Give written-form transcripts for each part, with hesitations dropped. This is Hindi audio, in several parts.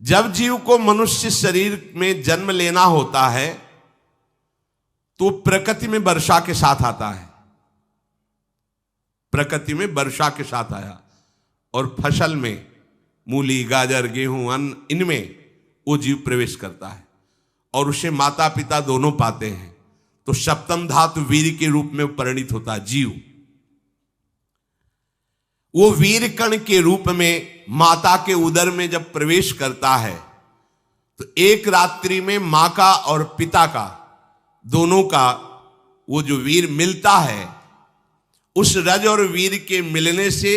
जब जीव को मनुष्य शरीर में जन्म लेना होता है तो प्रकृति में वर्षा के साथ आता है, प्रकृति में वर्षा के साथ आया और फसल में मूली, गाजर, गेहूं, अन्न, इनमें वो जीव प्रवेश करता है और उसे माता पिता दोनों पाते हैं। तो सप्तम धातु वीर के रूप में परिणित होता है जीव। वो वीर कण के रूप में माता के उदर में जब प्रवेश करता है तो एक रात्रि में मां का और पिता का, दोनों का वो जो वीर मिलता है, उस रज और वीर के मिलने से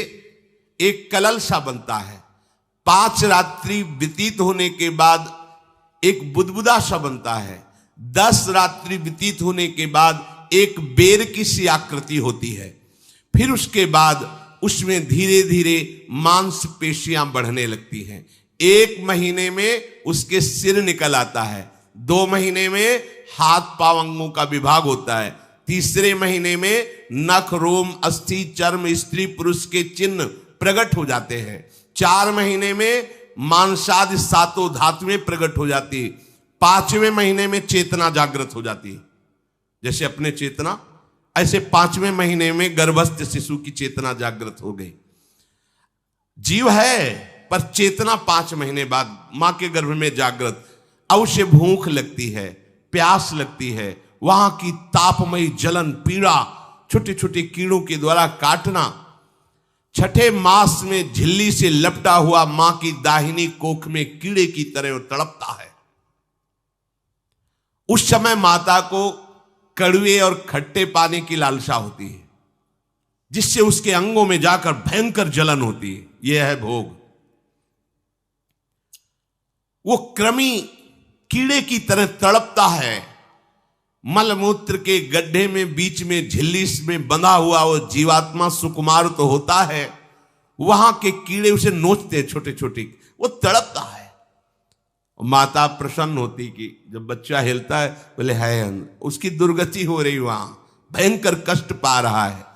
एक कलल सा बनता है। 5 रात्रि व्यतीत होने के बाद एक बुदबुदा सा बनता है। 10 रात्रि व्यतीत होने के बाद एक बेर की सी आकृति होती है। फिर उसके बाद उसमें धीरे धीरे मांसपेशियां बढ़ने लगती हैं। 1 महीने में उसके सिर निकल आता है, 2 महीने में हाथ पांव अंगों का विभाग होता है, 3रे महीने में नख, रोम, अस्थि, चर्म, स्त्री पुरुष के चिन्ह प्रकट हो जाते हैं, 4 महीने में मांसादि 7 धातुएं प्रकट हो जाती है, 5वें महीने में चेतना जागृत हो जाती है। जैसे अपने चेतना, ऐसे 5वें महीने में गर्भस्थ शिशु की चेतना जागृत हो गई। जीव है पर चेतना 5 महीने बाद मां के गर्भ में जागृत। अब उसे भूख लगती है, प्यास लगती है, वहां की तापमयी जलन, पीड़ा, छोटे छोटे कीड़ों के द्वारा काटना, 6ठे मास में झिल्ली से लपटा हुआ मां की दाहिनी कोख में कीड़े की तरह तड़पता है। उस समय माता को कड़वे और खट्टे पानी की लालसा होती है, जिससे उसके अंगों में जाकर भयंकर जलन होती है। यह है भोग। वो कृमि कीड़े की तरह तड़पता है। मलमूत्र के गड्ढे में बीच में झिल्ली में बंधा हुआ वो जीवात्मा सुकुमार तो होता है, वहां के कीड़े उसे नोचते हैं छोटे छोटे, वो तड़पता है। माता प्रसन्न होती कि जब बच्चा हिलता है, बोले है उसकी दुर्गति हो रही, वहां भयंकर कष्ट पा रहा है।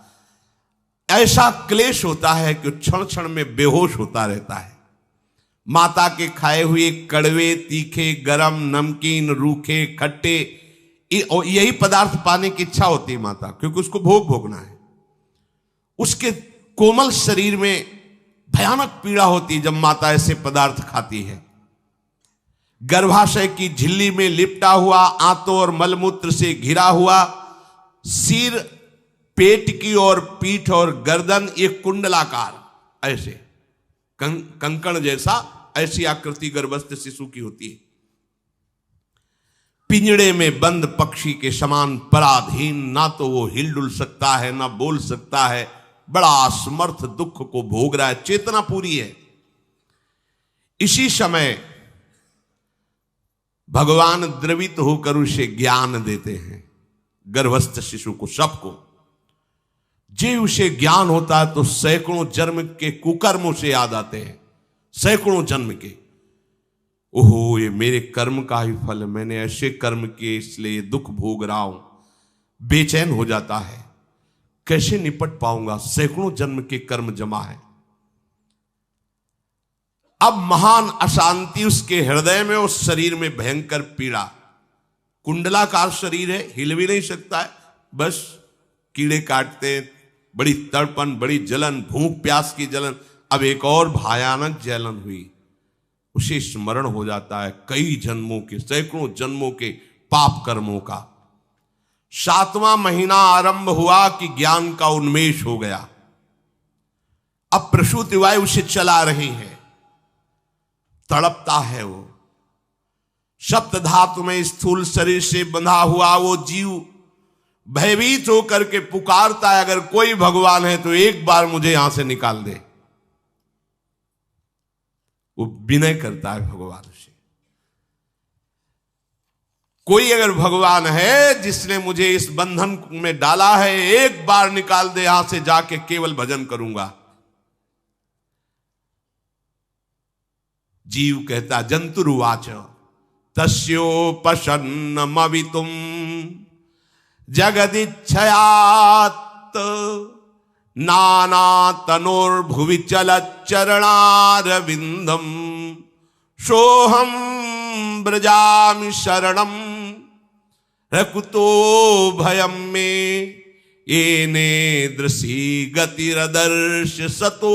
ऐसा क्लेश होता है कि क्षण क्षण में बेहोश होता रहता है। माता के खाए हुए कड़वे, तीखे, गरम, नमकीन, रूखे, खट्टे, यही पदार्थ पाने की इच्छा होती है माता, क्योंकि उसको भोग भोगना है। उसके कोमल शरीर में भयानक पीड़ा होती है जब माता ऐसे पदार्थ खाती है। गर्भाशय की झिल्ली में लिपटा हुआ, आंतों और मलमूत्र से घिरा हुआ सिर, पेट की और पीठ और गर्दन, ये कुंडलाकार ऐसे कंकण जैसा, ऐसी आकृति गर्भस्थ शिशु की होती है। पिंजड़े में बंद पक्षी के समान पराधीन, ना तो वो हिल डुल सकता है, ना बोल सकता है, बड़ा असमर्थ दुख को भोग रहा है। चेतना पूरी है। इसी समय भगवान द्रवित होकर उसे ज्ञान देते हैं, गर्भस्थ शिशु को, सबको। जे उसे ज्ञान होता है तो सैकड़ों जन्म के कुकर्मों से याद आते हैं, सैकड़ों जन्म के। ओहो, ये मेरे कर्म का ही फल, मैंने ऐसे कर्म किए इसलिए ये दुख भोग रहा हूं। बेचैन हो जाता है, कैसे निपट पाऊंगा, सैकड़ों जन्म के कर्म जमा है। अब महान अशांति उसके हृदय में, उस शरीर में भयंकर पीड़ा। कुंडलाकार शरीर है, हिल भी नहीं सकता है, बस कीड़े काटते, बड़ी तड़पन, बड़ी जलन, भूख प्यास की जलन। अब एक और भयानक जलन हुई, उसे स्मरण हो जाता है कई जन्मों के, सैकड़ों जन्मों के पाप कर्मों का। 7वां महीना आरंभ हुआ कि ज्ञान का उन्मेष हो गया। अब प्रसूति वायु उसे चला रही है, तड़पता है वो। सप्त धातु में स्थूल शरीर से बंधा हुआ वो जीव भयभीत होकर के पुकारता है, अगर कोई भगवान है तो एक बार मुझे यहां से निकाल दे। वो विनय करता है भगवान से, कोई अगर भगवान है जिसने मुझे इस बंधन में डाला है, एक बार निकाल दे, यहां से जाके केवल भजन करूंगा। जीव कहता, जंतुरुवाच तस्योपशन्नमवितुम जगदिच्छयात् नाना तनोर्भुवि चलच्चरणारविंदम सोहम ब्रजामि शरणम रकुतो भयम में येने दृशी गतिरदर्श सतोनुरूपा।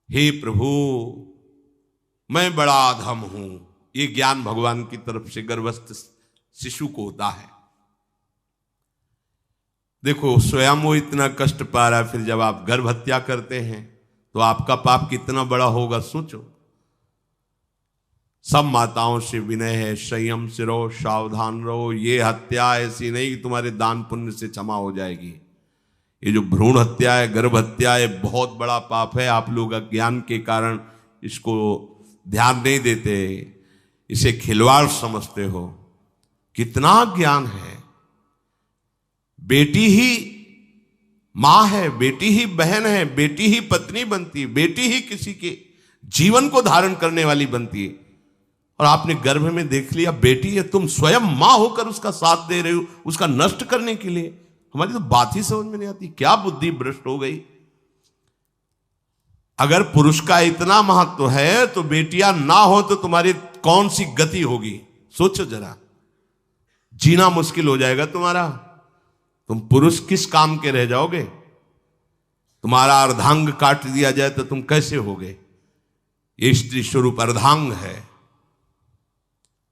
हे प्रभु, मैं बड़ा अधम हूं, ये ज्ञान भगवान की तरफ से गर्भस्थ शिशु को होता है। देखो, स्वयं वो इतना कष्ट पा रहा है, फिर जब आप गर्भ हत्या करते हैं तो आपका पाप कितना बड़ा होगा, सोचो। सब माताओं से विनय है, संयम से रहो, सावधान रहो। ये हत्या ऐसी नहीं कि तुम्हारे दान पुण्य से क्षमा हो जाएगी। ये जो भ्रूण हत्या है, गर्भ हत्या है, बहुत बड़ा पाप है। आप लोग अज्ञान के कारण इसको ध्यान नहीं देते, इसे खिलवाड़ समझते हो। कितना ज्ञान है। बेटी ही मां है, बेटी ही बहन है, बेटी ही पत्नी बनती है, बेटी ही किसी के जीवन को धारण करने वाली बनती है। और आपने गर्भ में देख लिया बेटी है, तुम स्वयं मां होकर उसका साथ दे रहे हो, उसका नष्ट करने के लिए। हमारी तो बात ही समझ में नहीं आती, क्या बुद्धि भ्रष्ट हो गई। अगर पुरुष का इतना महत्व है तो बेटियां ना हो तो तुम्हारी कौन सी गति होगी, सोचो जरा। जीना मुश्किल हो जाएगा तुम्हारा। तुम पुरुष किस काम के रह जाओगे। तुम्हारा अर्धांग काट दिया जाए तो तुम कैसे होगे। ये स्त्री स्वरूप अर्धांग है।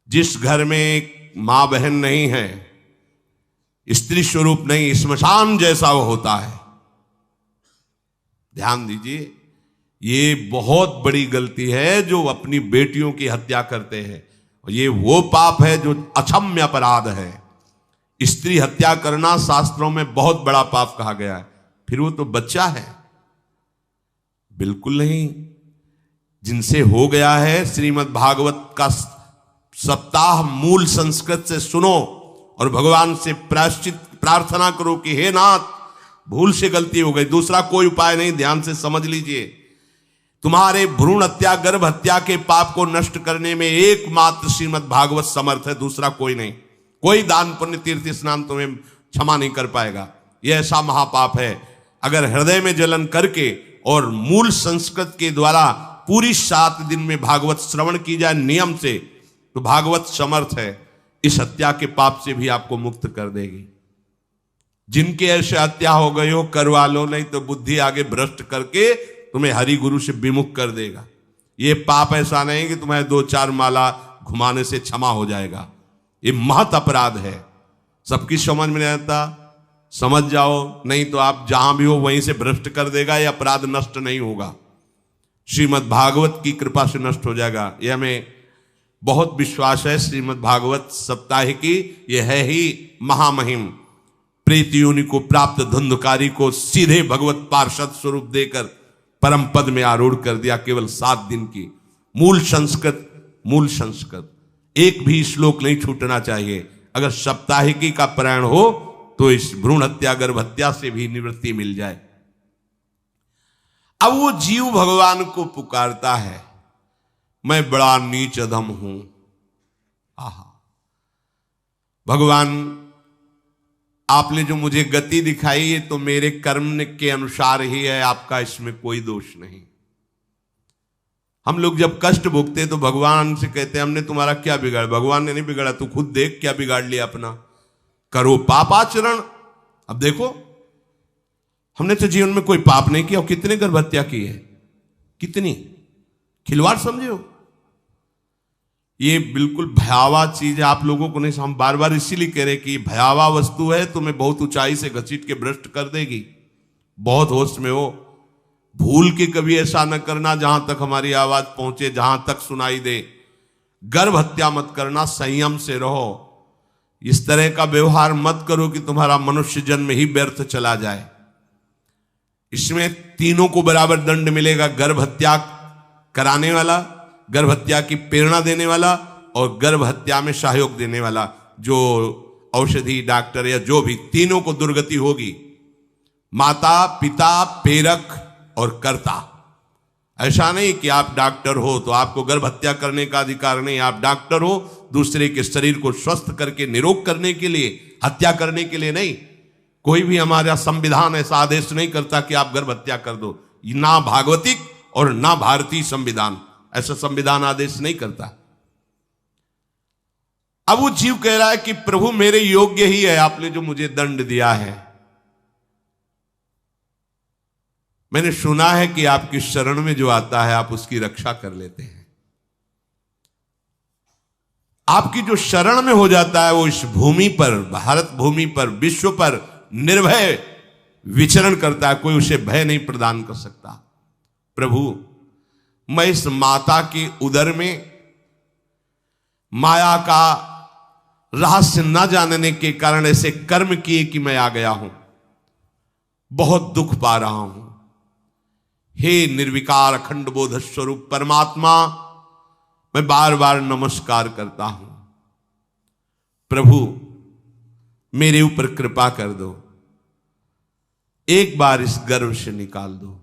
जिस घर में मां बहन नहीं है, स्त्री स्वरूप नहीं, श्मशान जैसा वो होता है। ध्यान दीजिए, ये बहुत बड़ी गलती है जो अपनी बेटियों की हत्या करते हैं। और ये वो पाप है जो अक्षम्य अपराध है। स्त्री हत्या करना शास्त्रों में बहुत बड़ा पाप कहा गया है। फिर वो तो बच्चा है, बिल्कुल नहीं। जिनसे हो गया है, श्रीमद् भागवत का सप्ताह मूल संस्कृत से सुनो और भगवान से प्रायश्चित प्रार्थना करो कि हे नाथ, भूल से गलती हो गई, दूसरा कोई उपाय नहीं। ध्यान से समझ लीजिए, तुम्हारे भ्रूण हत्या गर्भ हत्या के पाप को नष्ट करने में एकमात्र श्रीमद् भागवत समर्थ है, दूसरा कोई नहीं। कोई दान पुण्य तीर्थ स्नान तुम्हें क्षमा नहीं कर पाएगा। यह ऐसा महापाप है। अगर हृदय में जलन करके और मूल संस्कृत के द्वारा पूरी 7 दिन में भागवत श्रवण की जाए नियम से, तो भागवत समर्थ है, इस हत्या के पाप से भी आपको मुक्त कर देगी। जिनके ऐसे हत्या हो गई हो करवा लो, नहीं तो बुद्धि आगे भ्रष्ट करके तुम्हें हरि गुरु से विमुख कर देगा। ये पाप ऐसा नहीं कि तुम्हें 2-4 माला घुमाने से क्षमा हो जाएगा। ये महत अपराध है। सबकी समझ में नहीं आता, समझ जाओ, नहीं तो आप जहां भी हो वहीं से भ्रष्ट कर देगा। ये अपराध नष्ट नहीं होगा, श्रीमद् भागवत की कृपा से नष्ट हो जाएगा। यह हमें बहुत विश्वास है। श्रीमद् भागवत सप्ताह की यह है ही महामहिम। प्रेत योनि को प्राप्त धुंधकारी को सीधे भगवत पार्षद स्वरूप देकर परम पद में आरूढ़ कर दिया, केवल 7 दिन की। मूल संस्कृत एक भी श्लोक नहीं छूटना चाहिए। अगर सप्ताहिकी का पारायण हो तो इस भ्रूण हत्या गर्भ हत्या से भी निवृत्ति मिल जाए। अब वो जीव भगवान को पुकारता है, मैं बड़ा नीच अधम हूं। आहा, भगवान आपने जो मुझे गति दिखाई है तो मेरे कर्म के अनुसार ही है, आपका इसमें कोई दोष नहीं। हम लोग जब कष्ट भोगते तो भगवान से कहते हैं हमने तुम्हारा क्या बिगाड़ा। भगवान ने नहीं बिगाड़ा, तू खुद देख क्या बिगाड़ लिया अपना। करो पापाचरण। अब देखो, हमने तो जीवन में कोई पाप नहीं किया और कितने गर्भ हत्या की है, कितनी खिलवाड़ समझे हो। ये बिल्कुल भयावह चीज है, आप लोगों को नहीं। हम बार बार इसीलिए कह रहे कि भयावह वस्तु है, तुम्हें बहुत ऊंचाई से घसीट के भ्रष्ट कर देगी। बहुत होश में हो, भूल के कभी ऐसा न करना जहां तक हमारी आवाज पहुंचे, जहां तक सुनाई दे। गर्भ हत्या मत करना, संयम से रहो। इस तरह का व्यवहार मत करो कि तुम्हारा मनुष्य जन्म ही व्यर्थ चला जाए। इसमें तीनों को बराबर दंड मिलेगा, गर्भ हत्या कराने वाला, गर्भ हत्या की प्रेरणा देने वाला और गर्भ हत्या में सहयोग देने वाला। जो औषधि डॉक्टर या जो भी, तीनों को दुर्गति होगी। माता पिता प्रेरक और कर्ता। ऐसा नहीं कि आप डॉक्टर हो तो आपको गर्भ हत्या करने का अधिकार नहीं। आप डॉक्टर हो दूसरे के शरीर को स्वस्थ करके निरोग करने के लिए, हत्या करने के लिए नहीं। कोई भी हमारा संविधान ऐसा आदेश नहीं करता कि आप गर्भ हत्या कर दो। ना भागवतिक और ना भारतीय संविधान ऐसा संविधान आदेश नहीं करता। अब वो जीव कह रहा है कि प्रभु मेरे योग्य ही है, आपने जो मुझे दंड दिया है। मैंने सुना है कि आपकी शरण में जो आता है आप उसकी रक्षा कर लेते हैं। आपकी जो शरण में हो जाता है वो इस भूमि पर, भारत भूमि पर, विश्व पर निर्भय विचरण करता है, कोई उसे भय नहीं प्रदान कर सकता। प्रभु मैं इस माता के उदर में माया का रहस्य न जानने के कारण ऐसे कर्म किए कि मैं आ गया हूं, बहुत दुख पा रहा हूं। हे निर्विकार अखंड बोध स्वरूप परमात्मा, मैं बार बार नमस्कार करता हूं। प्रभु मेरे ऊपर कृपा कर दो, एक बार इस गर्भ से निकाल दो,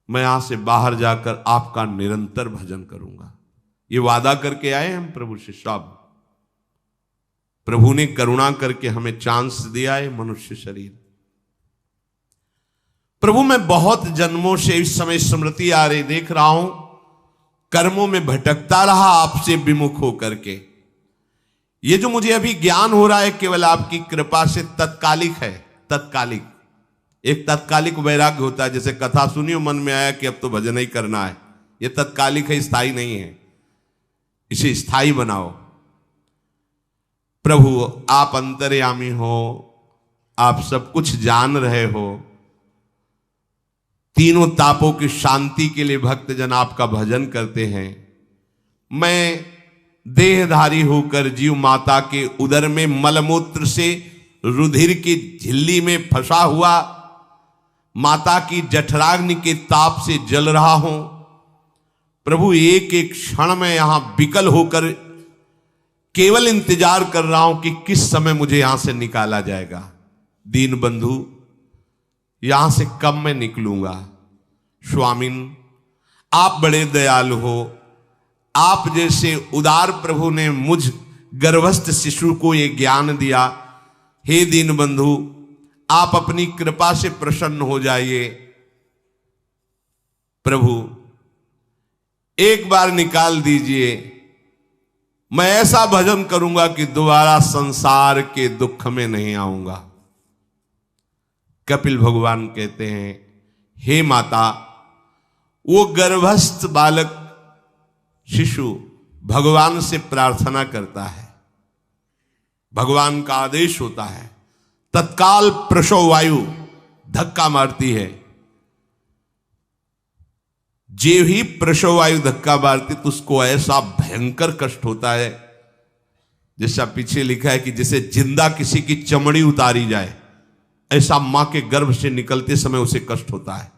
मैं यहां से बाहर जाकर आपका निरंतर भजन करूंगा। ये वादा करके आए हम प्रभु से सब। प्रभु ने करुणा करके हमें चांस दिया है मनुष्य शरीर। प्रभु मैं बहुत जन्मों से इस समय स्मृति आ रही देख रहा हूं, कर्मों में भटकता रहा आपसे विमुख होकर के। ये जो मुझे अभी ज्ञान हो रहा है केवल आपकी कृपा से तत्कालिक है, तत्कालिक। एक तत्कालिक वैराग्य होता है, जैसे कथा सुनियो मन में आया कि अब तो भजन ही करना है। ये तत्कालिक है, स्थायी नहीं है, इसे स्थायी बनाओ। प्रभु आप अंतर्यामी हो, आप सब कुछ जान रहे हो। तीनों तापों की शांति के लिए भक्तजन आपका भजन करते हैं। मैं देहधारी होकर जीव माता के उदर में मलमूत्र से रुधिर की झिल्ली में फंसा हुआ माता की जठराग्नि के ताप से जल रहा हूं। प्रभु एक एक क्षण में यहां विकल होकर केवल इंतजार कर रहा हूं कि किस समय मुझे यहां से निकाला जाएगा। दीन बंधु यहां से कब मैं निकलूंगा। स्वामिन आप बड़े दयालु हो, आप जैसे उदार प्रभु ने मुझ गर्भस्थ शिशु को ये ज्ञान दिया। हे दीन बंधु आप अपनी कृपा से प्रसन्न हो जाइए। प्रभु एक बार निकाल दीजिए, मैं ऐसा भजन करूंगा कि दोबारा संसार के दुख में नहीं आऊंगा। कपिल भगवान कहते हैं, हे माता, वो गर्भस्थ बालक शिशु भगवान से प्रार्थना करता है, भगवान का आदेश होता है, तत्काल प्रसव वायु धक्का मारती है। जे ही प्रसव वायु धक्का मारती तो उसको ऐसा भयंकर कष्ट होता है, जैसा पीछे लिखा है कि जैसे जिंदा किसी की चमड़ी उतारी जाए, ऐसा मां के गर्भ से निकलते समय उसे कष्ट होता है।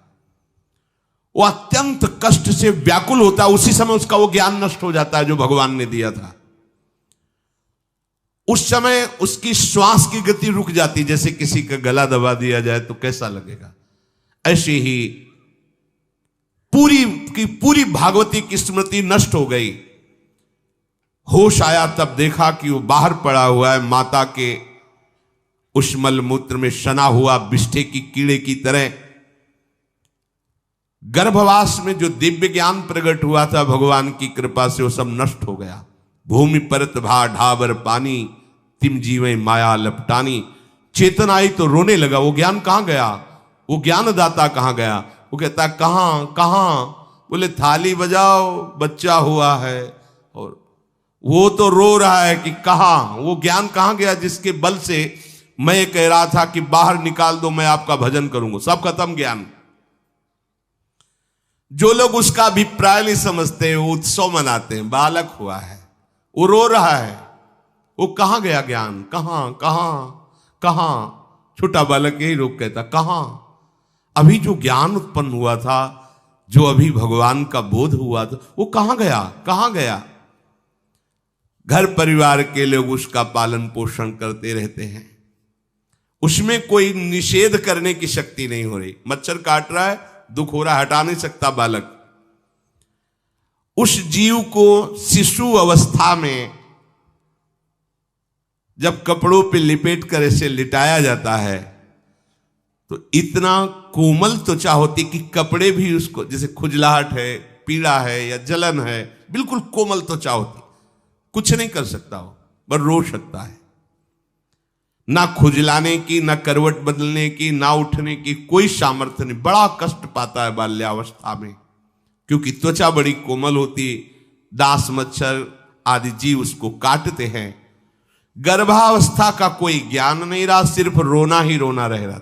वो अत्यंत कष्ट से व्याकुल होता है। उसी समय उसका वो ज्ञान नष्ट हो जाता है जो भगवान ने दिया था। उस समय उसकी श्वास की गति रुक जाती, जैसे किसी का गला दबा दिया जाए तो कैसा लगेगा। ऐसे ही पूरी की पूरी भागवती की स्मृति नष्ट हो गई। होश आया तब देखा कि वो बाहर पड़ा हुआ है, माता के उस मलमूत्र में सना हुआ विष्ठे की कीड़े की तरह। गर्भवास में जो दिव्य ज्ञान प्रकट हुआ था भगवान की कृपा से, वो सब नष्ट हो गया। भूमि परत भा ढाबर पानी, तिम जीवे माया लपटानी। चेतन आई तो रोने लगा। वो ज्ञान कहां गया, वो ज्ञानदाता कहां गया। वो कहता कहां कहां, बोले थाली बजाओ, बच्चा हुआ है। और वो तो रो रहा है कि कहां, वो ज्ञान कहां गया जिसके बल से मैं कह रहा था कि बाहर निकाल दो, मैं आपका भजन करूंगा। सब खत्म ज्ञान। जो लोग उसका अभिप्राय नहीं समझते, वो उत्सव मनाते हैं, बालक हुआ है, वो रो रहा है, वो कहां गया ज्ञान, कहां कहां कहां। छोटा बालक यही रोक कहता कहां। अभी जो ज्ञान उत्पन्न हुआ था, जो अभी भगवान का बोध हुआ था, वो कहां गया, कहां गया। घर परिवार के लोग उसका पालन पोषण करते रहते हैं, उसमें कोई निषेध करने की शक्ति नहीं हो रही। मच्छर काट रहा है, दुख हो रहा है, हटा नहीं सकता बालक। उस जीव को शिशु अवस्था में जब कपड़ों पे लिपेट कर इसे लिटाया जाता है, तो इतना कोमल त्वचा होती कि कपड़े भी उसको, जैसे खुजलाहट है, पीड़ा है या जलन है, बिल्कुल कोमल त्वचा होती, कुछ नहीं कर सकता हो, पर रो सकता है। ना खुजलाने की, ना करवट बदलने की, ना उठने की कोई सामर्थ्य नहीं। बड़ा कष्ट पाता है बाल्यावस्था में, क्योंकि त्वचा बड़ी कोमल होती, दास मच्छर आदि जीव उसको काटते हैं। गर्भावस्था का कोई ज्ञान नहीं रहा, सिर्फ रोना ही रोना रह रहा।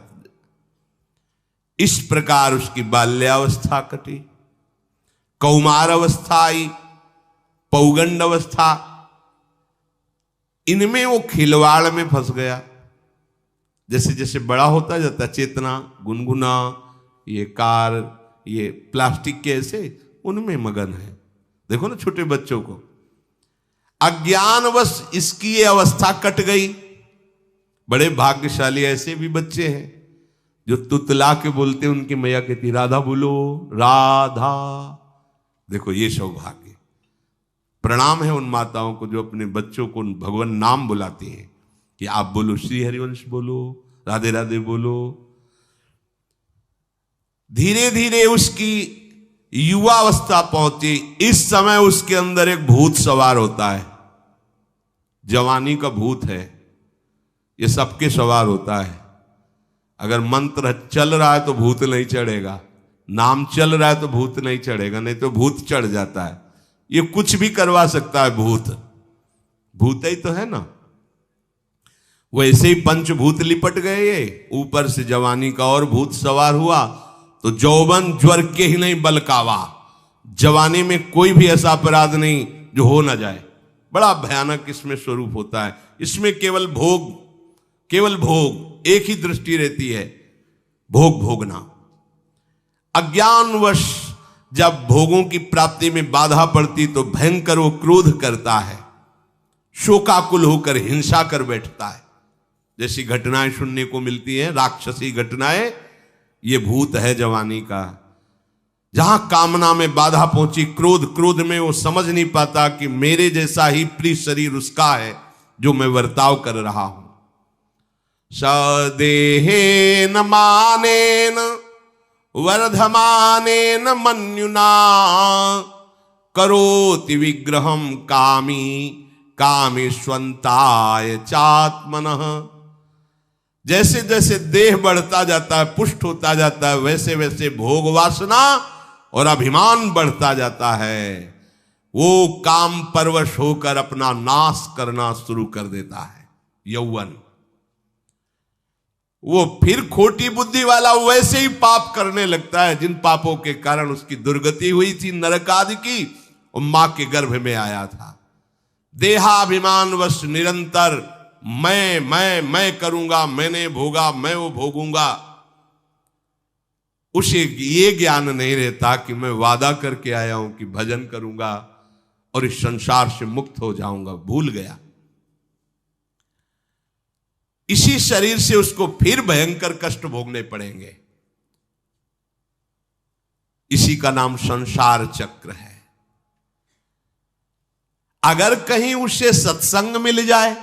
इस प्रकार उसकी बाल्यावस्था कटी, कौमार अवस्था आई, पौगंड अवस्था, इनमें वो खिलवाड़ में फंस गया। जैसे जैसे बड़ा होता जाता, चेतना, गुनगुना, ये कार, ये प्लास्टिक के ऐसे, उनमें मगन है। देखो ना छोटे बच्चों को, अज्ञानवश इसकी ये अवस्था कट गई। बड़े भाग्यशाली ऐसे भी बच्चे हैं जो तुतला के बोलते, उनकी मैया कहती राधा बोलो, राधा। देखो ये सौभाग्य, प्रणाम है उन माताओं को जो अपने बच्चों को भगवान नाम बुलाती हैं कि आप बोलो, श्री हरिवंश बोलो, राधे राधे बोलो। धीरे धीरे उसकी युवावस्था पहुंची। इस समय उसके अंदर एक भूत सवार होता है, जवानी का भूत है, ये सबके सवार होता है। अगर मंत्र चल रहा है तो भूत नहीं चढ़ेगा, नाम चल रहा है तो भूत नहीं चढ़ेगा, नहीं तो भूत चढ़ जाता है। ये कुछ भी करवा सकता है भूत, भूत ही तो है ना। वैसे ही पंचभूत लिपट गए, ये ऊपर से जवानी का और भूत सवार हुआ तो जौवन ज्वर के ही नहीं बलकावा। जवानी में कोई भी ऐसा अपराध नहीं जो हो ना जाए। बड़ा भयानक इसमें स्वरूप होता है। इसमें केवल भोग, केवल भोग, एक ही दृष्टि रहती है, भोग भोगना। अज्ञानवश जब भोगों की प्राप्ति में बाधा पड़ती तो भयंकर वो क्रोध करता है, शोकाकुल होकर हिंसा कर बैठता है। जैसी घटनाएं सुनने को मिलती हैं, राक्षसी घटनाएं, ये भूत है जवानी का। जहां कामना में बाधा पहुंची, क्रोध, क्रोध में वो समझ नहीं पाता कि मेरे जैसा ही प्रिय शरीर उसका है जो मैं वर्ताव कर रहा हूं। सदेहेन मानेन वर्धमानेन मन्युना करोति विग्रहम कामी कामेष्वंताय चात्मनः। जैसे जैसे देह बढ़ता जाता है, पुष्ट होता जाता है, वैसे वैसे भोग वासना और अभिमान बढ़ता जाता है। वो काम परवश होकर अपना नाश करना शुरू कर देता है। यौवन, वो फिर खोटी बुद्धि वाला वैसे ही पाप करने लगता है जिन पापों के कारण उसकी दुर्गति हुई थी नरक आदि की, और मां के गर्भ में आया था। देहाभिमानवश निरंतर मैं करूंगा, मैंने भोगा, मैं वो भोगूंगा। उसे ये ज्ञान नहीं रहता कि मैं वादा करके आया हूं कि भजन करूंगा और इस संसार से मुक्त हो जाऊंगा, भूल गया। इसी शरीर से उसको फिर भयंकर कष्ट भोगने पड़ेंगे। इसी का नाम संसार चक्र है। अगर कहीं उसे सत्संग मिल जाए,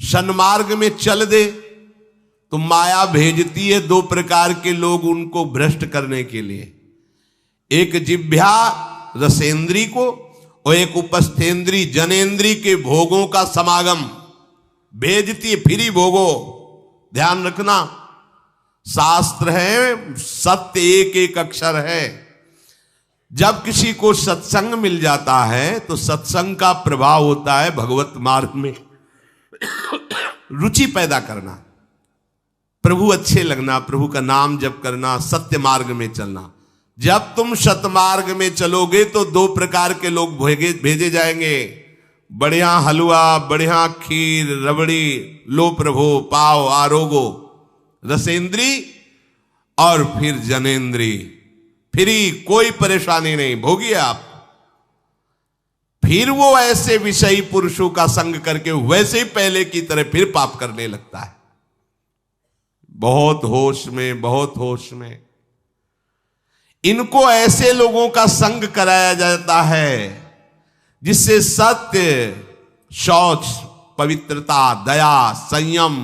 सन्मार्ग में चल दे, तो माया भेजती है दो प्रकार के लोग उनको भ्रष्ट करने के लिए। एक जिह्वा रसेंद्री को और एक उपस्थेंद्री जनेंद्री के भोगों का समागम भेजती है। फ्री भोगो, ध्यान रखना, शास्त्र है, सत्य एक एक अक्षर है। जब किसी को सत्संग मिल जाता है तो सत्संग का प्रभाव होता है भगवत मार्ग में रुचि पैदा करना, प्रभु अच्छे लगना, प्रभु का नाम जप करना, सत्य मार्ग में चलना। जब तुम सतमार्ग में चलोगे तो दो प्रकार के लोग भेजे जाएंगे। बढ़िया हलवा, बढ़िया खीर, रबड़ी, लो प्रभु, पाओ, आरोगो। रसेंद्री और फिर जनेंद्री, फ्री, कोई परेशानी नहीं, भोगिए आप। फिर वो ऐसे विषयी पुरुषों का संग करके वैसे ही पहले की तरह फिर पाप करने लगता है। बहुत होश में, बहुत होश में। इनको ऐसे लोगों का संग कराया जाता है जिससे सत्य, शौच, पवित्रता, दया, संयम,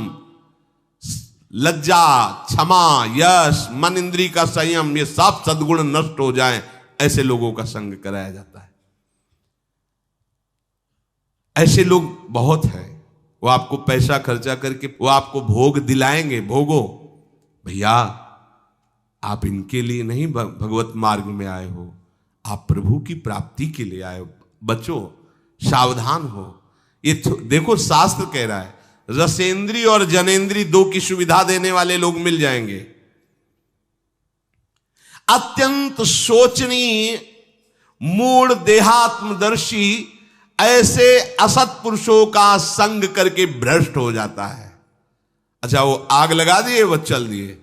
लज्जा, क्षमा, यश, मन इंद्री का संयम, ये सब सद्गुण नष्ट हो जाएं, ऐसे लोगों का संग कराया जाता है। ऐसे लोग बहुत हैं, वो आपको पैसा खर्चा करके वो आपको भोग दिलाएंगे। भोगो भैया, आप इनके लिए नहीं भगवत मार्ग में आए हो, आप प्रभु की प्राप्ति के लिए आए हो। बचो, सावधान हो। ये देखो शास्त्र कह रहा है, रसेंद्री और जनेंद्री दो की सुविधा देने वाले लोग मिल जाएंगे। अत्यंत शोचनीय, मूढ़, देहात्मदर्शी ऐसे असत पुरुषों का संग करके भ्रष्ट हो जाता है। अच्छा, वो आग लगा दिए, वो चल दिए,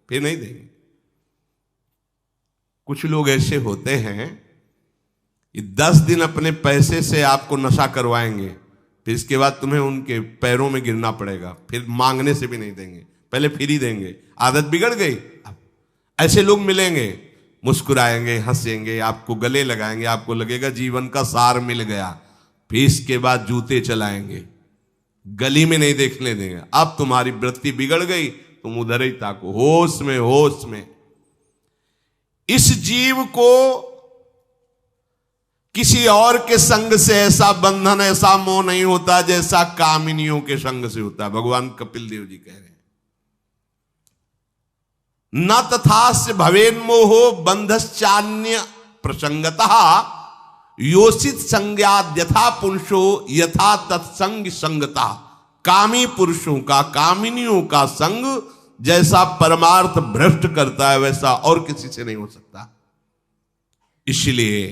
फिर नहीं देंगे। कुछ लोग ऐसे होते हैं, ये 10 दिन अपने पैसे से आपको नशा करवाएंगे, फिर इसके बाद तुम्हें उनके पैरों में गिरना पड़ेगा, फिर मांगने से भी नहीं देंगे, पहले फिर ही देंगे। आदत बिगड़ गई। ऐसे लोग मिलेंगे, मुस्कुराएंगे, हंसेंगे, आपको गले लगाएंगे, आपको लगेगा जीवन का सार मिल गया, फिर इसके बाद जूते चलाएंगे, गली में नहीं देखने देंगे। अब तुम्हारी वृत्ति बिगड़ गई, तुम उधर ही ताको, होश में होश में। इस जीव को किसी और के संग से ऐसा बंधन, ऐसा मोह नहीं होता जैसा कामिनियों के संग से होता है। भगवान कपिल देव जी कह रहे हैं, न तथास्य भवेन्मोहो बंधश्चान्य प्रसंगतः योषित संज्ञाद यथा पुरुषो यथा तत्संग संगता। कामी पुरुषों का, कामिनियों का संग जैसा परमार्थ भ्रष्ट करता है, वैसा और किसी से नहीं हो सकता। इसलिए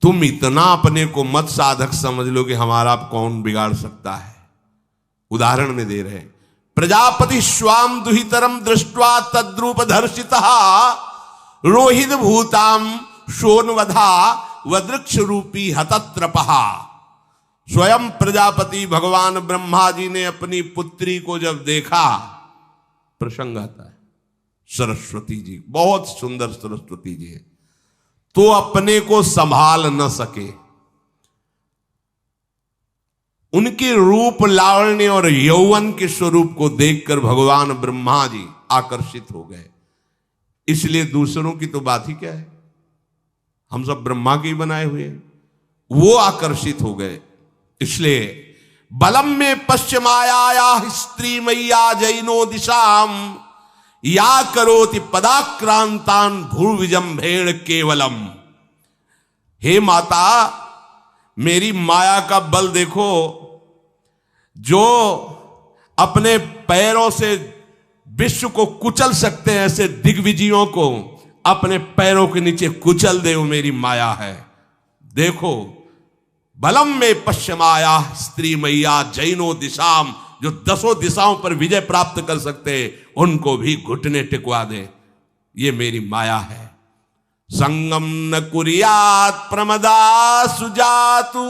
तुम इतना अपने को मत साधक समझ लो कि हमारा कौन बिगाड़ सकता है। उदाहरण में दे रहे हैं, प्रजापति स्वाम दुहितरम दृष्ट्वा तद्रूप धर्षितः रोहित भूताम शोनवधा वृक्ष रूपी हतत्रपहा। स्वयं प्रजापति भगवान ब्रह्मा जी ने अपनी पुत्री को जब देखा, प्रसंग आता है, सरस्वती जी, बहुत सुंदर सरस्वती जी है, तो अपने को संभाल न सके। उनके रूप, लावण्य और यौवन के स्वरूप को देखकर भगवान ब्रह्मा जी आकर्षित हो गए। इसलिए दूसरों की तो बात ही क्या है, हम सब ब्रह्मा के ही बनाए हुए हैं, वो आकर्षित हो गए। इसलिए बलम में पश्चिमाया स्त्री मैया जैनो दिशाम या करोति पदाक्रांतान भूर्विजंभेण केवलम। हे माता, मेरी माया का बल देखो, जो अपने पैरों से विश्व को कुचल सकते हैं, ऐसे दिग्विजयों को अपने पैरों के नीचे कुचल दे, वो मेरी माया है। देखो, बलम में पश्चिमाया स्त्री मैया जैनो दिशाम, जो 10 दिशाओं पर विजय प्राप्त कर सकते, उनको भी घुटने टिकवा दे, ये मेरी माया है। संगम न कुर्यात् प्रमदा सुजातु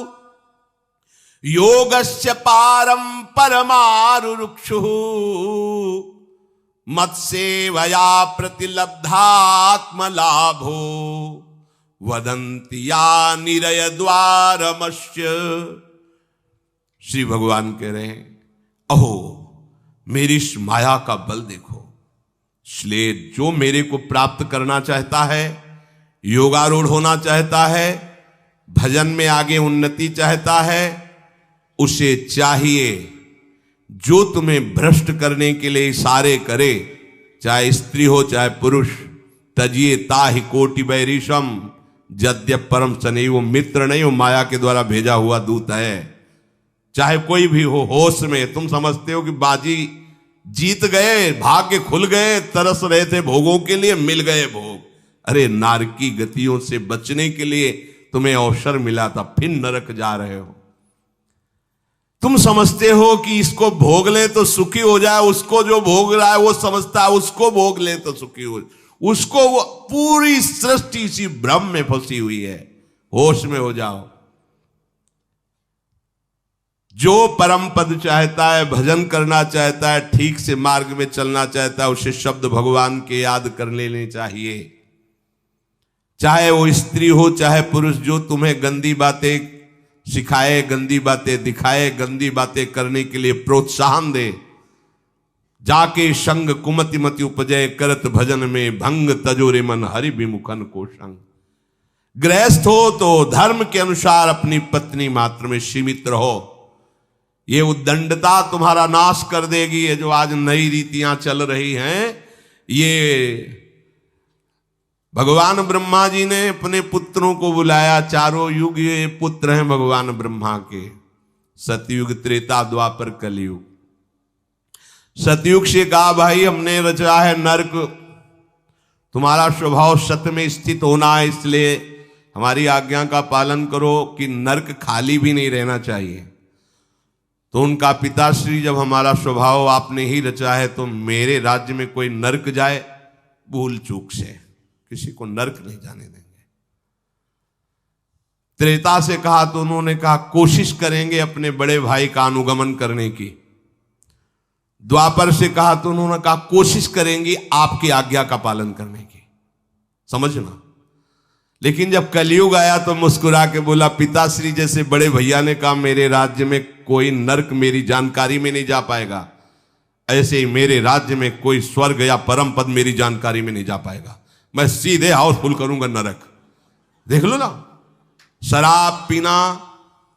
योगस्य पारम परमारुरुक्षु मत्सेवया प्रतिलब्धात्म लाभो वदन्ति या निरय द्वारमस्य। श्री भगवान कह रहे हैं, अहो मेरी इस माया का बल देखो। इसलिए जो मेरे को प्राप्त करना चाहता है, योगारूढ़ होना चाहता है, भजन में आगे उन्नति चाहता है, उसे चाहिए जो तुम्हें भ्रष्ट करने के लिए इशारे करे, चाहे स्त्री हो चाहे पुरुष। तजिए ताहि कोटि बैरिशम यद्यप परम सने, वो मित्र नहीं, वो माया के द्वारा भेजा हुआ दूत है। चाहे कोई भी हो, होश में तुम समझते हो कि बाजी जीत गए, भाग्य खुल गए, तरस रहे थे भोगों के लिए, मिल गए भोग। अरे नारकी गतियों से बचने के लिए तुम्हें अवसर मिला था, फिर नरक जा रहे हो। तुम समझते हो कि इसको भोग ले तो सुखी हो जाए, उसको जो भोग रहा है वो समझता है उसको भोग ले तो सुखी हो, उसको वो पूरी सृष्टि इसी भ्रम में फंसी हुई है। होश में हो जाओ। जो परम पद चाहता है, भजन करना चाहता है, ठीक से मार्ग में चलना चाहता है, उसे शब्द भगवान के याद कर लेने चाहिए। चाहे वो स्त्री हो चाहे पुरुष, जो तुम्हें गंदी बातें सिखाए, गंदी बातें दिखाए, गंदी बातें करने के लिए प्रोत्साहन दे, जाके संग कुमति मति उपजय करत भजन में भंग तजोरे मन हरि विमुखन को संग। गृहस्थ हो तो धर्म के अनुसार अपनी पत्नी मात्र में सीमित रहो। ये उद्दंडता तुम्हारा नाश कर देगी। ये जो आज नई रीतियां चल रही हैं, ये भगवान ब्रह्मा जी ने अपने पुत्रों को बुलाया। चारों युग ये पुत्र हैं भगवान ब्रह्मा के, सतयुग त्रेता द्वापर कलयुग। सतयुग से कहा भाई हमने रचा है नरक, तुम्हारा स्वभाव सत्य में स्थित होना है, इसलिए हमारी आज्ञा का पालन करो कि नरक खाली भी नहीं रहना चाहिए। तो उनका पिताश्री जब हमारा स्वभाव आपने ही रचा है तो मेरे राज्य में कोई नरक जाए, भूल चूक से किसी को नरक नहीं जाने देंगे। त्रेता से कहा तो उन्होंने कहा कोशिश करेंगे अपने बड़े भाई का अनुगमन करने की। द्वापर से कहा तो उन्होंने कहा कोशिश करेंगे आपकी आज्ञा का पालन करने की। समझना। लेकिन जब कलयुग आया तो मुस्कुरा के बोला पिताश्री जैसे बड़े भैया ने कहा मेरे राज्य में कोई नरक मेरी जानकारी में नहीं जा पाएगा, ऐसे ही मेरे राज्य में कोई स्वर्ग या परम पद मेरी जानकारी में नहीं जा पाएगा। मैं सीधे हाउसफुल करूंगा नरक। देख लो ना, शराब पीना,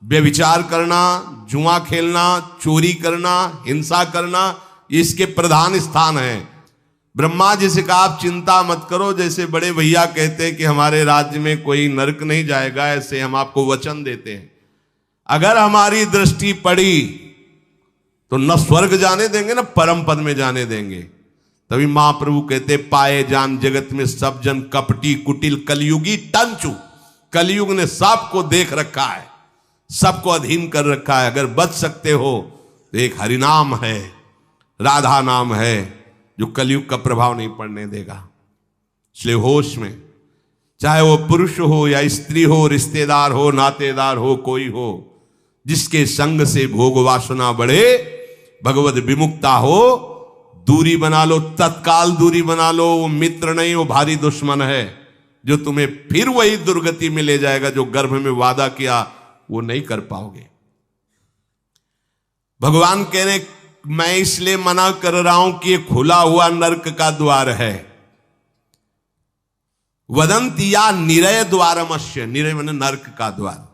व्यभिचार करना, जुआ खेलना, चोरी करना, हिंसा करना, इसके प्रधान स्थान हैं। ब्रह्मा जी से कहा आप चिंता मत करो, जैसे बड़े भैया कहते हैं कि हमारे राज्य में कोई नरक नहीं जाएगा, ऐसे हम आपको वचन देते हैं। अगर हमारी दृष्टि पड़ी तो न स्वर्ग जाने देंगे न परम पद में जाने देंगे। तभी महाप्रभु कहते पाए जान जगत में सब जन कपटी कुटिल कलयुगी टंचू। कलयुग ने सबको देख रखा है, सबको अधीन कर रखा है। अगर बच सकते हो तो एक हरिनाम है, राधा नाम है, जो कलयुग का प्रभाव नहीं पड़ने देगा। इसलिए होश में, चाहे वो पुरुष हो या स्त्री हो, रिश्तेदार हो, नातेदार हो, कोई हो, जिसके संग से भोग वासना बढ़े, भगवत विमुक्ता हो, दूरी बना लो, तत्काल दूरी बना लो। वो मित्र नहीं, वो भारी दुश्मन है, जो तुम्हें फिर वही दुर्गति में ले जाएगा जो गर्भ में वादा किया वो नहीं कर पाओगे। भगवान कह रहे मैं इसलिए मना कर रहा हूं कि ये खुला हुआ नरक का द्वार है। वदंती या निरय द्वारमस्य, निरय माने नरक का द्वार,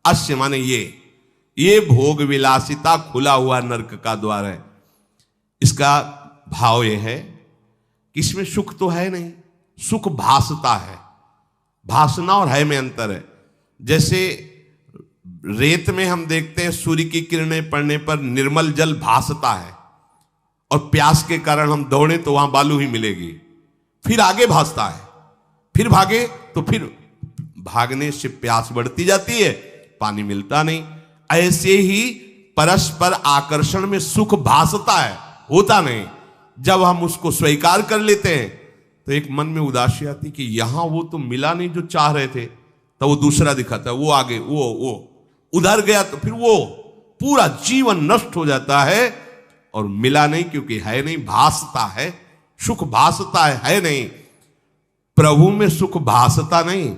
अस्य माने ये भोग विलासिता खुला हुआ नरक का द्वार है। इसका भाव यह है कि इसमें सुख तो है नहीं, सुख भासता है। भासना और है में अंतर है। जैसे रेत में हम देखते हैं सूर्य की किरणें पड़ने पर निर्मल जल भासता है, और प्यास के कारण हम दौड़े तो वहां बालू ही मिलेगी, फिर आगे भासता है, फिर भागे तो फिर भागने से प्यास बढ़ती जाती है, पानी मिलता नहीं। ऐसे ही परस्पर आकर्षण में सुख भासता है, होता नहीं। जब हम उसको स्वीकार कर लेते हैं तो एक मन में उदासी आती कि यहां वो तो मिला नहीं जो चाह रहे थे, तो वो दूसरा दिखाता है, वो आगे वो उधर गया तो फिर वो पूरा जीवन नष्ट हो जाता है। और मिला नहीं क्योंकि है नहीं, भासता है, सुख भासता है नहीं। प्रभु में सुख भासता नहीं,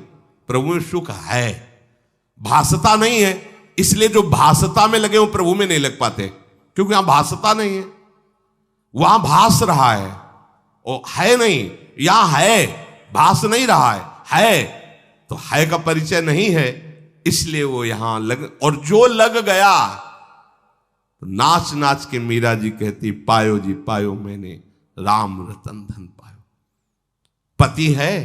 प्रभु में सुख है, भासता नहीं है। इसलिए जो भासता में लगे वो प्रभु में नहीं लग पाते, क्योंकि यहां भासता नहीं है, वहां भास रहा है, और है नहीं। यहां है, भास नहीं रहा है तो है का परिचय नहीं है, इसलिए वो यहां लग। और जो लग गया तो नाच नाच के मीरा जी कहती पायो जी पायो मैंने राम रतन धन पायो। पति है।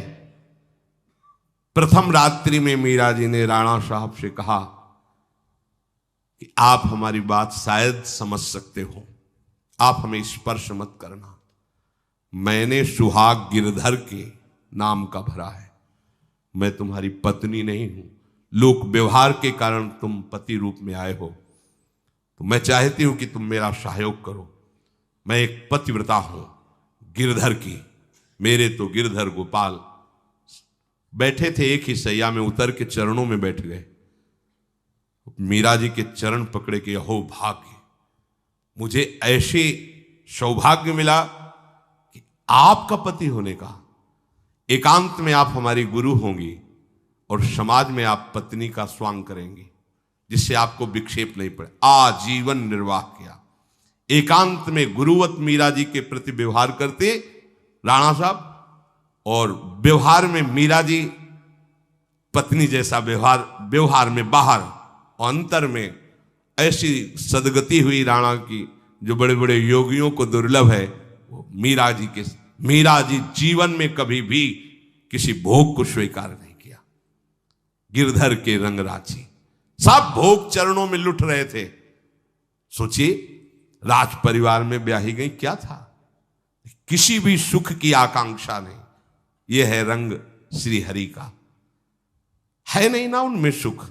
प्रथम रात्रि में मीरा जी ने राणा साहब से कहा कि आप हमारी बात शायद समझ सकते हो, आप हमें स्पर्श मत करना। मैंने सुहाग गिरधर के नाम का भरा है, मैं तुम्हारी पत्नी नहीं हूं। लोक व्यवहार के कारण तुम पति रूप में आए हो, तो मैं चाहती हूं कि तुम मेरा सहयोग करो। मैं एक पतिव्रता हूं गिरधर की। मेरे तो गिरधर गोपाल बैठे थे एक ही सैया में, उतर के चरणों में बैठ गए। मीरा जी के चरण पकड़े के अहो भाग्य, मुझे ऐसे सौभाग्य मिला कि आपका पति होने का। एकांत में आप हमारी गुरु होंगी और समाज में आप पत्नी का स्वांग करेंगी, जिससे आपको विक्षेप नहीं पड़े। आजीवन निर्वाह किया, एकांत में गुरुवत मीरा जी के प्रति व्यवहार करते राणा साहब, और व्यवहार में मीरा जी पत्नी जैसा व्यवहार में बाहर और अंतर में ऐसी सदगति हुई राणा की जो बड़े बड़े योगियों को दुर्लभ है। वो मीरा जी जीवन में कभी भी किसी भोग को स्वीकार नहीं किया। गिरधर के रंग राची, सब भोग चरणों में लुट रहे थे। सोचिए, राज परिवार में ब्याही गई, क्या था? किसी भी सुख की आकांक्षा नहीं। यह है रंग श्री हरि का। है नहीं ना उनमें सुख।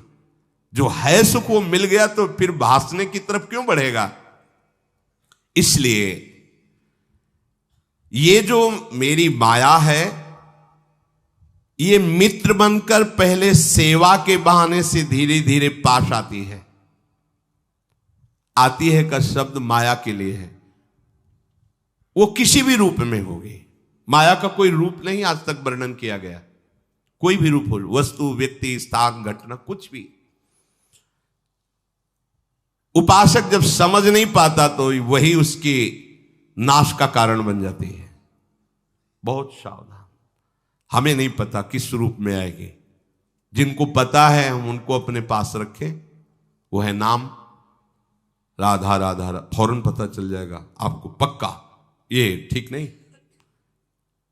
जो है सुख वो मिल गया तो फिर भासने की तरफ क्यों बढ़ेगा? इसलिए ये जो मेरी माया है, ये मित्र बनकर पहले सेवा के बहाने से धीरे धीरे पास आती है। आती है का शब्द माया के लिए है। वो किसी भी रूप में होगी। माया का कोई रूप नहीं आज तक वर्णन किया गया। कोई भी रूप हो, वस्तु, व्यक्ति, स्थान, घटना, कुछ भी। उपासक जब समझ नहीं पाता तो वही उसके नाश का कारण बन जाती है। बहुत सावधान। हमें नहीं पता किस रूप में आएगी। जिनको पता है हम उनको अपने पास रखें। वो है नाम, राधा राधा, फौरन पता चल जाएगा आपको पक्का। ये ठीक नहीं,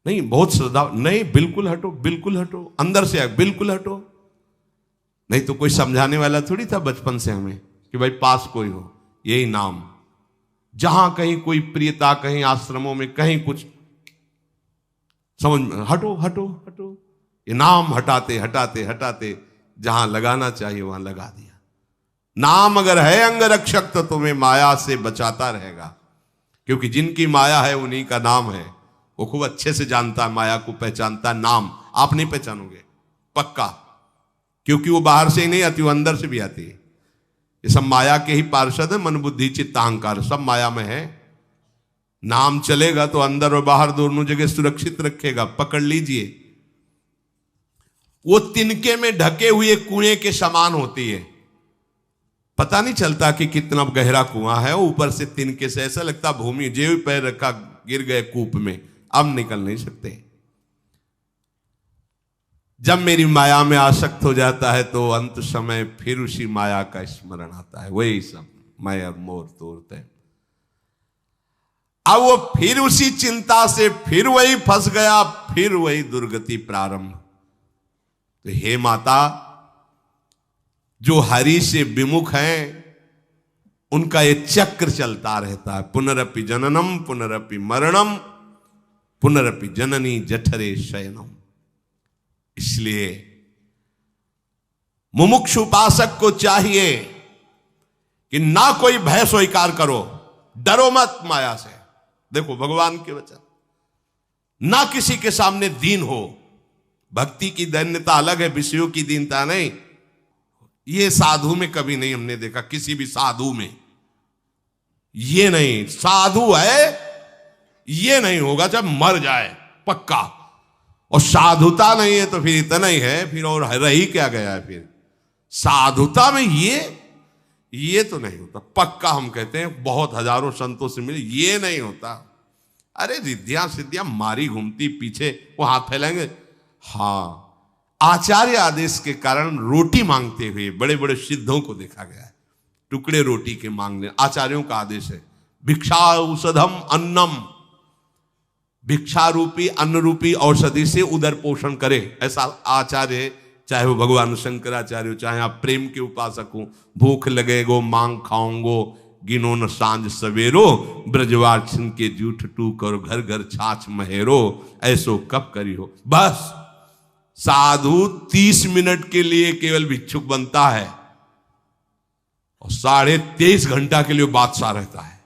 नहीं बहुत श्रद्धा, नहीं बिल्कुल हटो, बिल्कुल हटो, अंदर से आए, बिल्कुल हटो। नहीं तो कोई समझाने वाला थोड़ी था बचपन से हमें कि भाई पास कोई हो, यही नाम। जहां कहीं कोई प्रियता, कहीं आश्रमों में कहीं कुछ समझ में, हटो हटो हटो, ये नाम हटाते हटाते हटाते जहां लगाना चाहिए वहां लगा दिया। नाम अगर है अंगरक्षक तो तुम्हें माया से बचाता रहेगा, क्योंकि जिनकी माया है उन्हीं का नाम है। वो खूब अच्छे से जानता है, माया को पहचानता है। नाम आप नहीं पहचानोगे पक्का, क्योंकि वो बाहर से ही नहीं आती, वो अंदर से भी आती है। ये सब माया के ही पार्षद है। मन बुद्धि चित्त अहंकार सब माया में है। नाम चलेगा तो अंदर और बाहर दोनों जगह सुरक्षित रखेगा। पकड़ लीजिए। वो तिनके में ढके हुए कुएं के समान होती है। पता नहीं चलता कि कितना गहरा कुआं है। ऊपर से तिनके से ऐसा लगता भूमि, जेब पैर रखा गिर गए कूप में, अब निकल नहीं सकते। जब मेरी माया में आसक्त हो जाता है तो अंत समय फिर उसी माया का स्मरण आता है। वही सब मैं और मोर तोड़ते हैं। अब वो फिर उसी चिंता से फिर वही फंस गया, फिर वही दुर्गति प्रारंभ। तो हे माता, जो हरि से विमुख हैं उनका ये चक्र चलता रहता है। पुनरपि जननम पुनरपि मरणम पुनरपि जननी जठरे शयनम। इसलिए मुमुक्ष उपासक को चाहिए कि ना कोई भय स्वीकार करो, डरो मत माया से। देखो भगवान के वचन, ना किसी के सामने दीन हो। भक्ति की दैन्यता अलग है, विषयों की दीनता नहीं। ये साधु में कभी नहीं हमने देखा, किसी भी साधु में ये नहीं। साधु है ये नहीं होगा जब मर जाए पक्का, और साधुता नहीं है तो फिर इतना ही है, फिर और रही क्या गया है। फिर साधुता में ये तो नहीं होता पक्का। हम कहते हैं बहुत हजारों संतों से मिले, ये नहीं होता। अरे रिद्धियां सिद्धियां मारी घूमती पीछे, वो हाथ फैलाएंगे। हाँ, आचार्य आदेश के कारण रोटी मांगते हुए बड़े बड़े सिद्धों को देखा गया है। टुकड़े रोटी के मांगने, आचार्यों का आदेश है। भिक्षा औषधम अन्नम, भिक्षा रूपी अन्न रूपी औषधि से उदर पोषण करे, ऐसा आचार्य। चाहे वो भगवान शंकराचार्य हो, चाहे आप प्रेम के उपासक हो। भूख लगेगो मांग खाऊंगो, गिनो न सांझ सवेरो, ब्रजवासन के जूठ टू करो, घर घर छाछ महेरो, ऐसो कब करी हो। बस साधु 30 मिनट के लिए केवल भिक्षुक बनता है और 23.5 घंटा के लिए बादशाह रहता है।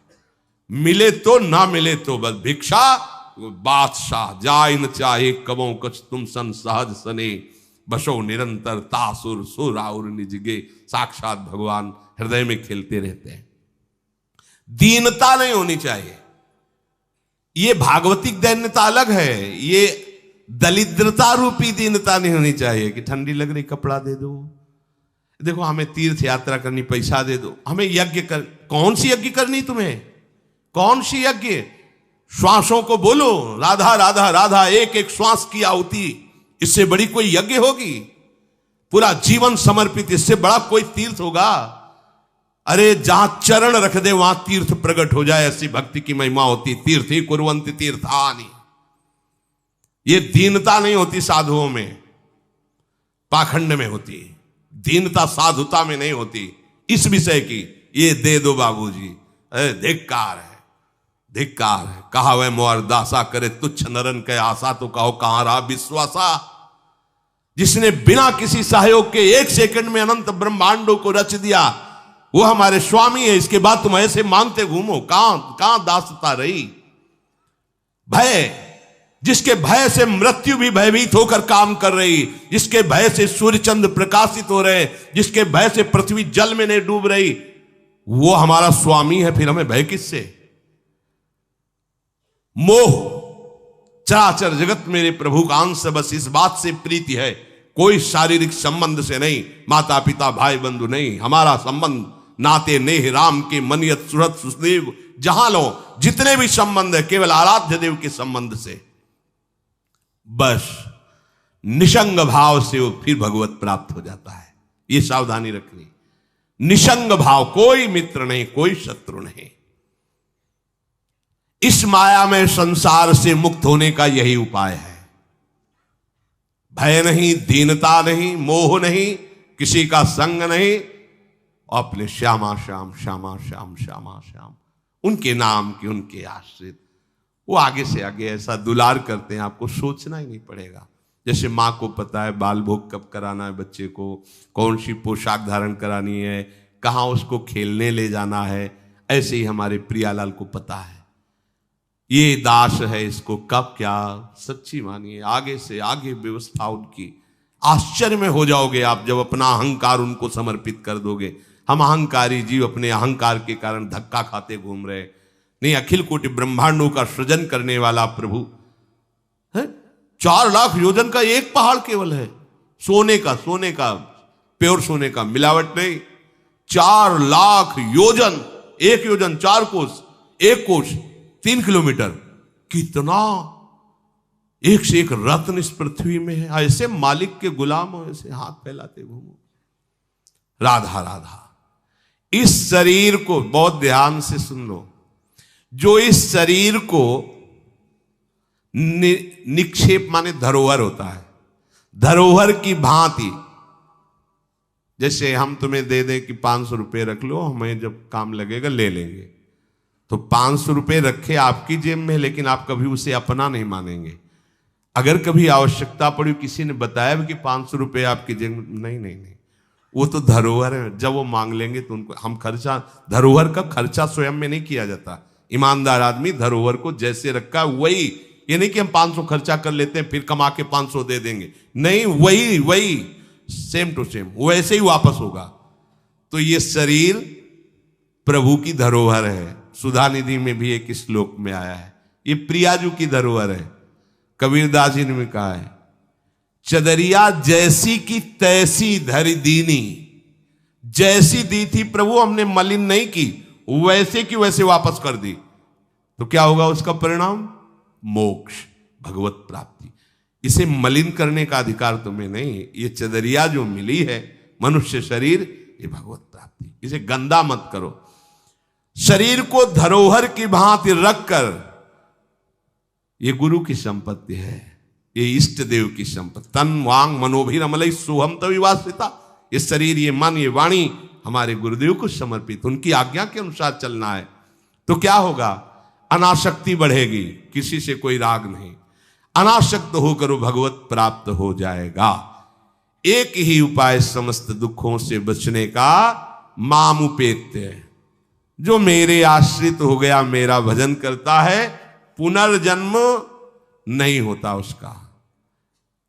मिले तो ना मिले तो बस भिक्षा बादशाह। जाय न चाहे कबो कछ तुम सन सहज सने, बसो निरंतर तासुर सुर और निजगे। साक्षात भगवान हृदय में खेलते रहते हैं। दीनता नहीं होनी चाहिए। ये भागवतिक दैन्यता अलग है, ये दलिद्रता रूपी दीनता नहीं होनी चाहिए कि ठंडी लग रही कपड़ा दे दो, देखो हमें तीर्थ यात्रा करनी पैसा दे दो, हमें यज्ञ कर। कौन सी यज्ञ करनी तुम्हें? कौन सी यज्ञ? श्वासों को बोलो राधा राधा राधा, एक एक श्वास की आहुति, इससे बड़ी कोई यज्ञ होगी? पूरा जीवन समर्पित, इससे बड़ा कोई तीर्थ होगा? अरे जहां चरण रख दे वहां तीर्थ प्रकट हो जाए, ऐसी भक्ति की महिमा होती। तीर्थी कुर्वन्ति तीर्थानि। ये दीनता नहीं होती साधुओं में, पाखंड में होती। दीनता साधुता में नहीं होती। इस विषय की ये दे दो बाबूजी, अरे धिक्कार है, धिक्कार है। कहा वह मोर दासा करे तुच्छ नरन के आशा, तो कहो कहां रहा विश्वासा। जिसने बिना किसी सहयोग के एक सेकंड में अनंत ब्रह्मांडों को रच दिया, वो हमारे स्वामी है। इसके बाद तुम ऐसे मांगते घूमो, कहां दासता रही? भय, जिसके भय से मृत्यु भी भयभीत होकर काम कर रही, जिसके भय से सूर्य चंद्र प्रकाशित हो रहे, जिसके भय से पृथ्वी जल में नहीं डूब रही, वो हमारा स्वामी है। फिर हमें भय किससे? मोह, चराचर जगत मेरे प्रभु का अंश, बस इस बात से प्रीति है। कोई शारीरिक संबंध से नहीं, माता पिता भाई बंधु नहीं। हमारा संबंध नाते नेह राम के मनियत सुरत सुदेव, जहां लो जितने भी संबंध है केवल आराध्य देव के संबंध से। बस निसंग भाव से वो फिर भगवत प्राप्त हो जाता है। ये सावधानी रखनी। निसंग भाव, कोई मित्र नहीं, कोई शत्रु नहीं। इस माया में संसार से मुक्त होने का यही उपाय है। भय नहीं, दीनता नहीं, मोह नहीं, किसी का संग नहीं, अपने श्यामा श्याम श्यामा श्याम श्यामा श्याम, उनके नाम की, उनके आश्रित। वो आगे से आगे ऐसा दुलार करते हैं, आपको सोचना ही नहीं पड़ेगा। जैसे माँ को पता है बाल भोग कब कराना है बच्चे को, कौन सी पोशाक धारण करानी है, कहाँ उसको खेलने ले जाना है, ऐसे ही हमारे प्रियालाल को पता है ये दास है, इसको कब क्या। सच्ची मानिए, आगे से आगे व्यवस्था उनकी। आश्चर्य में हो जाओगे आप जब अपना अहंकार उनको समर्पित कर दोगे। हम अहंकारी जीव अपने अहंकार के कारण धक्का खाते घूम रहे नहीं। अखिल कोटि ब्रह्मांडों का सृजन करने वाला प्रभु है। 4 लाख योजन का एक पहाड़ केवल है, सोने का प्योर सोने का, मिलावट नहीं। 4 लाख योजन, एक योजन 4 कोस, एक कोस 3 किलोमीटर। कितना एक से एक रत्न इस पृथ्वी में है। ऐसे मालिक के गुलाम हो, ऐसे हाथ फैलाते घूमो। राधा राधा। इस शरीर को बहुत ध्यान से सुन लो। जो इस शरीर को निक्षेप माने धरोहर होता है, धरोहर की भांति। जैसे हम तुम्हें दे दें कि 500 रुपये रख लो, हमें जब काम लगेगा ले लेंगे। तो 500 रुपये रखे आपकी जेब में, लेकिन आप कभी उसे अपना नहीं मानेंगे। अगर कभी आवश्यकता पड़ी, किसी ने बताया भी कि 500 रुपये आपकी जेब में, नहीं, वो तो धरोहर है। जब वो मांग लेंगे तो उनको हम खर्चा, धरोहर का खर्चा स्वयं में नहीं किया जाता। ईमानदार आदमी धरोहर को जैसे रखा वही, ये नहीं कि हम 500 खर्चा कर लेते हैं फिर कमा के 500 दे देंगे, नहीं, वही सेम टू सेम वैसे ही वापस होगा। तो ये शरीर प्रभु की धरोहर है। सुधा निधि में भी एक श्लोक में आया है, ये प्रियाजू की धरोहर है। कबीरदास जी ने भी कहा है, चदरिया जैसी की तैसी धरि दीनी। जैसी दी थी प्रभु, हमने मलिन नहीं की, वैसे की वैसे वापस कर दी। तो क्या होगा उसका परिणाम? मोक्ष, भगवत प्राप्ति। इसे मलिन करने का अधिकार तुम्हें नहीं। ये चदरिया जो मिली है, मनुष्य शरीर, ये भगवत प्राप्ति। इसे गंदा मत करो। शरीर को धरोहर की भांति रखकर, ये गुरु की संपत्ति है, ये इष्ट देव की संपत्ति। तन वांग मनोभिरमलई सोहम तविवासिता। ये शरीर, ये मन, ये वाणी हमारे गुरुदेव को समर्पित, उनकी आज्ञा के अनुसार चलना है। तो क्या होगा? अनासक्ति बढ़ेगी, किसी से कोई राग नहीं। अनासक्त होकर वो भगवत प्राप्त हो जाएगा। एक ही उपाय समस्त दुखों से बचने का, मामुपेत्य। जो मेरे आश्रित हो गया, मेरा भजन करता है, पुनर्जन्म नहीं होता उसका।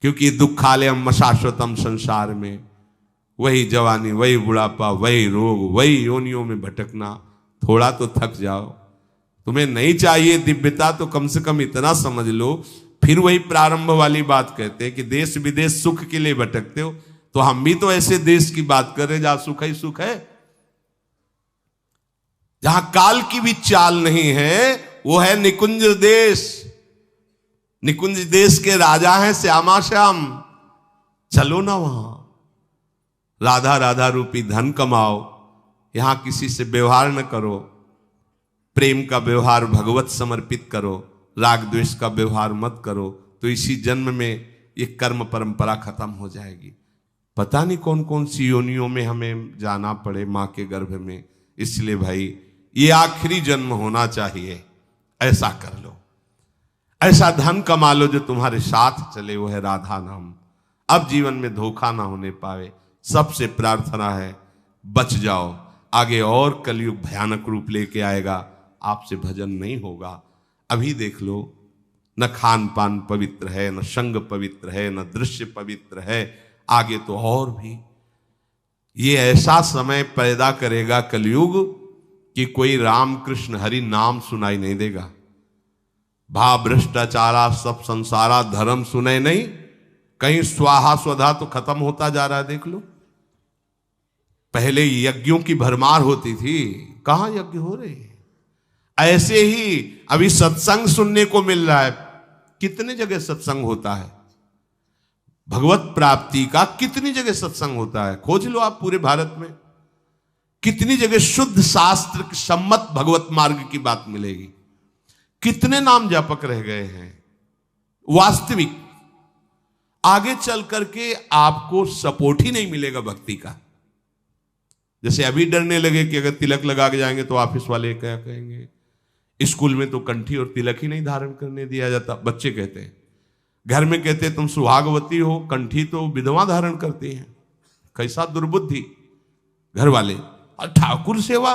क्योंकि दुखालयम शाश्वतम, संसार में वही जवानी, वही बुढ़ापा, वही रोग, वही योनियों में भटकना। थोड़ा तो थक जाओ। तुम्हें नहीं चाहिए दिव्यता तो कम से कम इतना समझ लो। फिर वही प्रारंभ वाली बात कहते हैं कि देश विदेश सुख के लिए भटकते हो। तो हम भी तो ऐसे देश की बात कर रहे हैं जहां सुख ही सुख है, जहां काल की भी चाल नहीं है, वो है निकुंज देश। निकुंज देश के राजा हैं श्यामा श्याम। चलो ना वहां, राधा राधा रूपी धन कमाओ, यहां किसी से व्यवहार न करो, प्रेम का व्यवहार भगवत समर्पित करो, राग द्वेष का व्यवहार मत करो, तो इसी जन्म में ये कर्म परंपरा खत्म हो जाएगी। पता नहीं कौन कौन सी योनियों में हमें जाना पड़े मां के गर्भ में। इसलिए भाई ये आखिरी जन्म होना चाहिए, ऐसा कर लो, ऐसा धन कमा लो जो तुम्हारे साथ चले, वो है राधा नाम। अब जीवन में धोखा ना होने पावे। सबसे प्रार्थना है बच जाओ, आगे और कलयुग भयानक रूप लेके आएगा, आपसे भजन नहीं होगा। अभी देख लो, न खान पान पवित्र है, न संग पवित्र है, न दृश्य पवित्र है, आगे तो और भी। ये ऐसा समय पैदा करेगा कलयुग कि कोई राम कृष्ण हरि नाम सुनाई नहीं देगा। भा भ्रष्टाचारा सब संसारा धर्म सुने नहीं, कहीं स्वाहा स्वधा तो खत्म होता जा रहा है। देख लो, पहले यज्ञों की भरमार होती थी, कहां यज्ञ हो रहे हैं। ऐसे ही अभी सत्संग सुनने को मिल रहा है। कितने जगह सत्संग होता है, भगवत प्राप्ति का कितनी जगह सत्संग होता है, खोज लो आप पूरे भारत में। कितनी जगह शुद्ध शास्त्र सम्मत भगवत मार्ग की बात मिलेगी। कितने नाम जापक रह गए हैं। वास्तविक आगे चल करके आपको सपोर्ट ही नहीं मिलेगा भक्ति का। जैसे अभी डरने लगे कि अगर तिलक लगा के जाएंगे तो ऑफिस वाले क्या कहेंगे, स्कूल में तो कंठी और तिलक ही नहीं धारण करने दिया जाता। बच्चे कहते हैं, घर में कहते हैं तुम सुहागवती हो, कंठी तो विधवा धारण करती हैं। कैसा दुर्बुद्धि घर वाले। और ठाकुर सेवा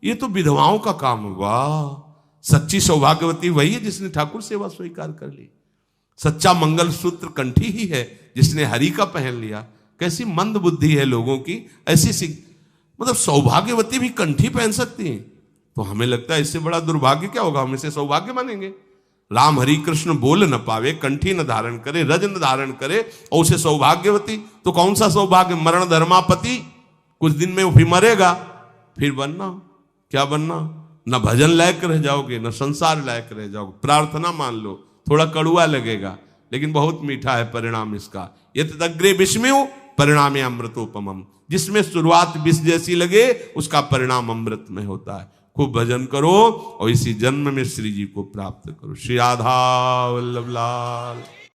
ये तो विधवाओं का काम हुआ। सच्ची सौभाग्यवती वही है जिसने ठाकुर सेवा स्वीकार कर ली। सच्चा मंगल सूत्र कंठी ही है जिसने हरि का पहन लिया। कैसी मंद बुद्धि है लोगों की। ऐसी मतलब सौभाग्यवती भी कंठी पहन सकती हैं, तो हमें लगता है इससे बड़ा दुर्भाग्य क्या होगा, हम इसे सौभाग्य मानेंगे। राम हरि कृष्ण बोल न पावे, कंठी न धारण करे, रज न धारण करे और उसे सौभाग्यवती, तो कौन सा सौभाग्य। मरण धर्मापति, कुछ दिन में वो भी मरेगा, फिर बनना क्या बनना। न भजन लायक रह जाओगे, न संसार लायक रह जाओगे। प्रार्थना मान लो, थोड़ा कड़ुआ लगेगा लेकिन बहुत मीठा है परिणाम इसका। यत् अग्रे विस्मयो परिणामे अमृतोपमम। जिसमें शुरुआत विष जैसी लगे उसका परिणाम अमृत में होता है। खूब भजन करो और इसी जन्म में श्री जी को प्राप्त करो। श्री राधा वल्लभ लाल।